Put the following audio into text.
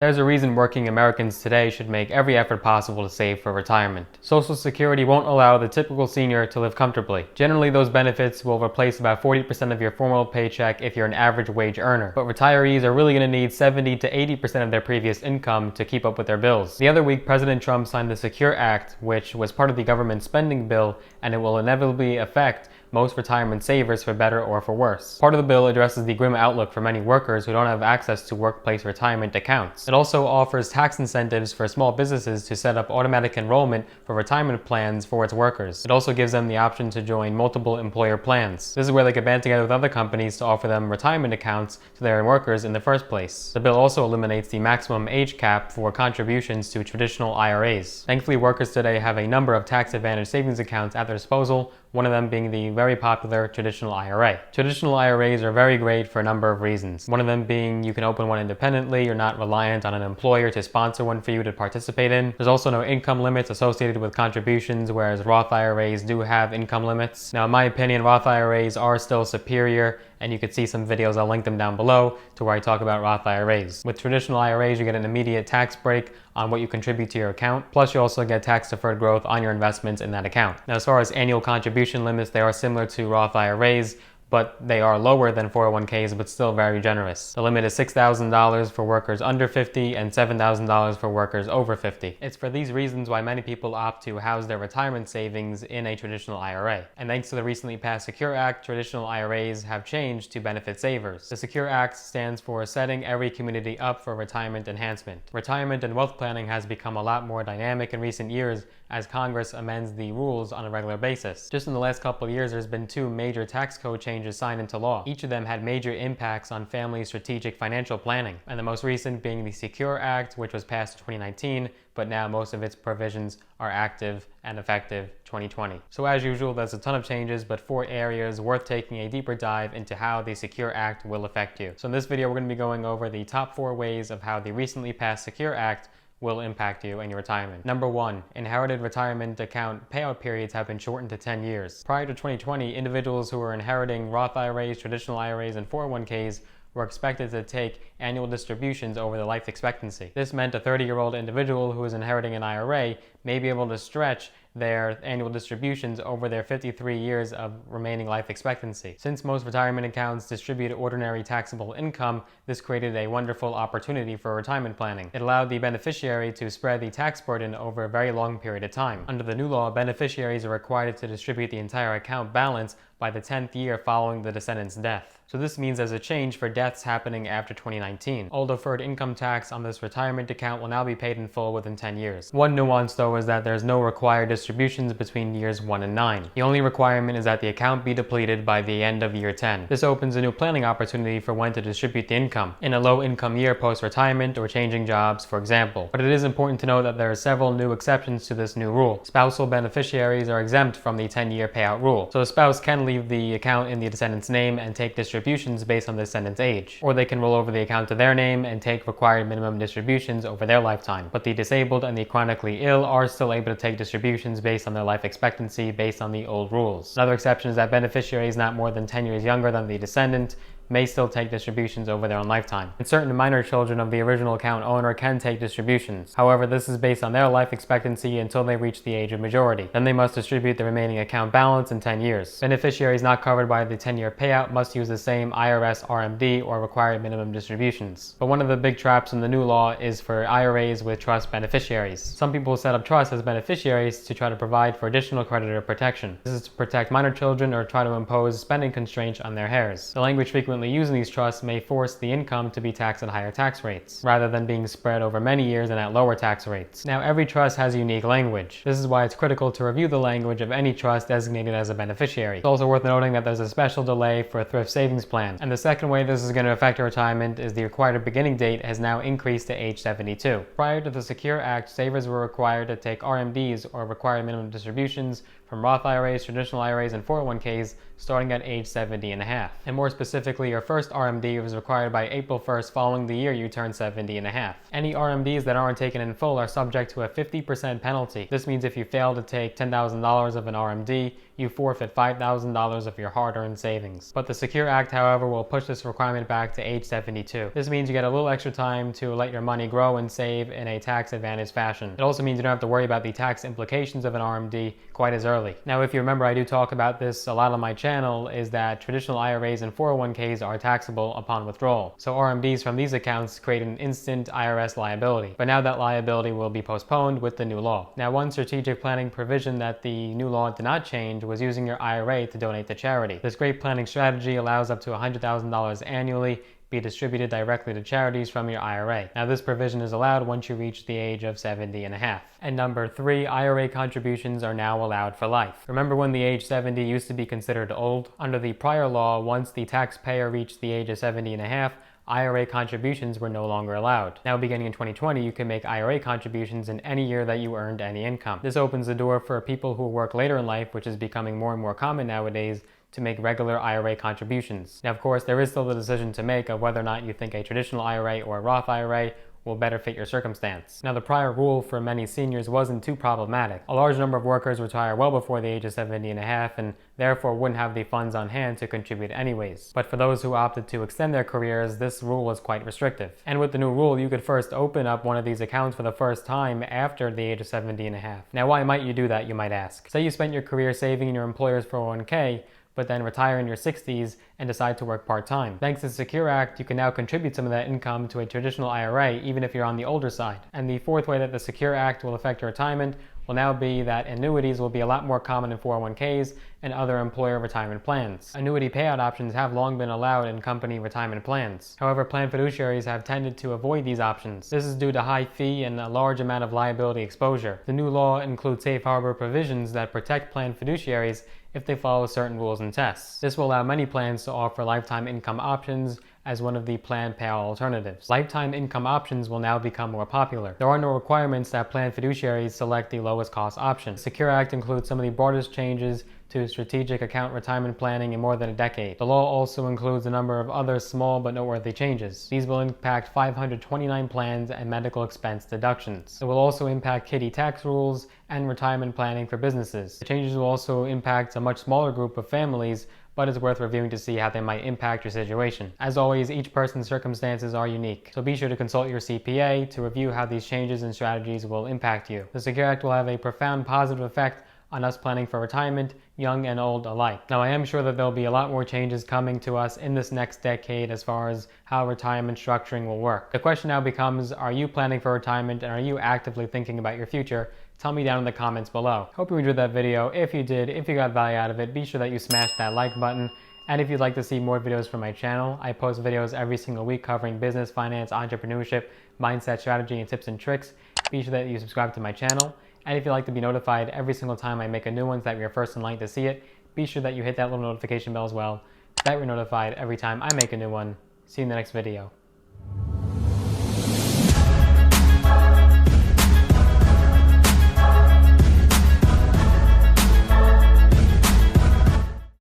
There's a reason working Americans today should make every effort possible to save for retirement. Social Security won't allow the typical senior to live comfortably. Generally, those benefits will replace about 40% of your formal paycheck if you're an average wage earner. But retirees are really going to need 70 to 80% of their previous income to keep up with their bills. The other week, President Trump signed the Secure Act, which was part of the government spending bill, and it will inevitably affect most retirement savers for better or for worse. Part of the bill addresses the grim outlook for many workers who don't have access to workplace retirement accounts. It also offers tax incentives for small businesses to set up automatic enrollment for retirement plans for its workers. It also gives them the option to join multiple employer plans. This is where they can band together with other companies to offer them retirement accounts to their workers in the first place. The bill also eliminates the maximum age cap for contributions to traditional IRAs. Thankfully, workers today have a number of tax-advantaged savings accounts at their disposal, one of them being the very popular traditional IRA. Traditional IRAs are very great for a number of reasons. One of them being you can open one independently, you're not reliant on an employer to sponsor one for you to participate in. There's also no income limits associated with contributions, whereas Roth IRAs do have income limits. Now, in my opinion, Roth IRAs are still superior, and you can see some videos, I'll link them down below, to where I talk about Roth IRAs. With traditional IRAs, you get an immediate tax break on what you contribute to your account, plus you also get tax-deferred growth on your investments in that account. Now, as far as annual contribution limits, they are similar to Roth IRAs, but they are lower than 401ks, but still very generous. The limit is $6,000 for workers under 50 and $7,000 for workers over 50. It's for these reasons why many people opt to house their retirement savings in a traditional IRA. And thanks to the recently passed Secure Act, traditional IRAs have changed to benefit savers. The Secure Act stands for Setting Every Community Up for Retirement Enhancement. Retirement and wealth planning has become a lot more dynamic in recent years as Congress amends the rules on a regular basis. Just in the last couple of years, there's been two major tax code changes signed into law. Each of them had major impacts on family strategic financial planning, and the most recent being the Secure Act, which was passed in 2019, but now most of its provisions are active and effective 2020. So as usual, there's a ton of changes, but 4 areas worth taking a deeper dive into how the Secure Act will affect you. So in this video, we're going to be going over the top 4 ways of how the recently passed Secure Act will impact you and your retirement. Number 1, inherited retirement account payout periods have been shortened to 10 years. Prior to 2020, individuals who were inheriting Roth IRAs, traditional IRAs, and 401ks were expected to take annual distributions over their life expectancy. This meant a 30-year-old individual who is inheriting an IRA may be able to stretch their annual distributions over their 53 years of remaining life expectancy. Since most retirement accounts distribute ordinary taxable income, this created a wonderful opportunity for retirement planning. It allowed the beneficiary to spread the tax burden over a very long period of time. Under the new law, beneficiaries are required to distribute the entire account balance by the 10th year following the descendant's death. So this means there's a change for deaths happening after 2019. All deferred income tax on this retirement account will now be paid in full within 10 years. One nuance though is that there's no required distributions between years 1 and 9. The only requirement is that the account be depleted by the end of year 10. This opens a new planning opportunity for when to distribute the income, in a low income year post-retirement or changing jobs, for example. But it is important to know that there are several new exceptions to this new rule. Spousal beneficiaries are exempt from the 10-year payout rule. So a spouse can leave the account in the descendant's name and take distributions based on the descendant's age, or they can roll over the account to their name and take required minimum distributions over their lifetime. But the disabled and the chronically ill are still able to take distributions based on their life expectancy based on the old rules. Another exception is that beneficiaries not more than 10 years younger than the descendant may still take distributions over their own lifetime. And certain minor children of the original account owner can take distributions. However, this is based on their life expectancy until they reach the age of majority. Then they must distribute the remaining account balance in 10 years. Beneficiaries not covered by the 10-year payout must use the same IRS RMD or required minimum distributions. But one of the big traps in the new law is for IRAs with trust beneficiaries. Some people set up trusts as beneficiaries to try to provide for additional creditor protection. This is to protect minor children or try to impose spending constraints on their heirs. The language frequently used in these trusts may force the income to be taxed at higher tax rates, rather than being spread over many years and at lower tax rates. Now, every trust has unique language. This is why it's critical to review the language of any trust designated as a beneficiary. It's also worth noting that there's a special delay for a thrift savings plan. And the second way this is going to affect your retirement is the required beginning date has now increased to age 72. Prior to the Secure Act, savers were required to take RMDs, or required minimum distributions, from Roth IRAs, traditional IRAs, and 401ks starting at age 70 and a half. And more specifically, your first RMD was required by April 1st following the year you turned 70 and a half. Any RMDs that aren't taken in full are subject to a 50% penalty. This means if you fail to take $10,000 of an RMD, you forfeit $5,000 of your hard-earned savings. But the Secure Act, however, will push this requirement back to age 72. This means you get a little extra time to let your money grow and save in a tax-advantaged fashion. It also means you don't have to worry about the tax implications of an RMD quite as early. Now, if you remember, I do talk about this a lot on my channel, is that traditional IRAs and 401ks are taxable upon withdrawal. So RMDs from these accounts create an instant IRS liability. But now that liability will be postponed with the new law. Now, one strategic planning provision that the new law did not change was using your IRA to donate to charity. This great planning strategy allows up to $100,000 annually be distributed directly to charities from your IRA. Now, this provision is allowed once you reach the age of 70 and a half. And number 3, IRA contributions are now allowed for life. Remember when the age 70 used to be considered old? Under the prior law, once the taxpayer reached the age of 70 and a half, IRA contributions were no longer allowed. Now, beginning in 2020, you can make IRA contributions in any year that you earned any income. This opens the door for people who work later in life, which is becoming more and more common nowadays, to make regular IRA contributions. Now, of course, there is still the decision to make of whether or not you think a traditional IRA or a Roth IRA will better fit your circumstance. Now, the prior rule for many seniors wasn't too problematic. A large number of workers retire well before the age of 70 and a half and therefore wouldn't have the funds on hand to contribute anyways. But for those who opted to extend their careers, this rule was quite restrictive. And with the new rule, you could first open up one of these accounts for the first time after the age of 70 and a half. Now, why might you do that, you might ask? Say you spent your career saving in your employer's 401k, but then retire in your 60s and decide to work part-time. Thanks to the Secure Act, you can now contribute some of that income to a traditional IRA, even if you're on the older side. And the fourth way that the Secure Act will affect your retirement will now be that annuities will be a lot more common in 401ks and other employer retirement plans. Annuity payout options have long been allowed in company retirement plans. However, plan fiduciaries have tended to avoid these options. This is due to high fee and a large amount of liability exposure. The new law includes safe harbor provisions that protect plan fiduciaries if they follow certain rules and tests. This will allow many plans to offer lifetime income options as one of the plan payout alternatives. Lifetime income options will now become more popular. There are no requirements that plan fiduciaries select the lowest cost option. The Secure Act includes some of the broadest changes to strategic account retirement planning in more than a decade. The law also includes a number of other small but noteworthy changes. These will impact 529 plans and medical expense deductions. It will also impact kiddie tax rules and retirement planning for businesses. The changes will also impact a much smaller group of families, but it's worth reviewing to see how they might impact your situation. As always, each person's circumstances are unique, so be sure to consult your CPA to review how these changes and strategies will impact you. The Secure Act will have a profound positive effect on us planning for retirement, young and old alike. Now, I am sure that there'll be a lot more changes coming to us in this next decade as far as how retirement structuring will work. The question now becomes, are you planning for retirement and are you actively thinking about your future? Tell me down in the comments below. Hope you enjoyed that video. If you did, if you got value out of it, be sure that you smash that like button. And if you'd like to see more videos from my channel, I post videos every single week covering business, finance, entrepreneurship, mindset, strategy, and tips and tricks. Be sure that you subscribe to my channel. And if you'd like to be notified every single time I make a new one so that you're first in line to see it, be sure that you hit that little notification bell as well so that you're notified every time I make a new one. See you in the next video.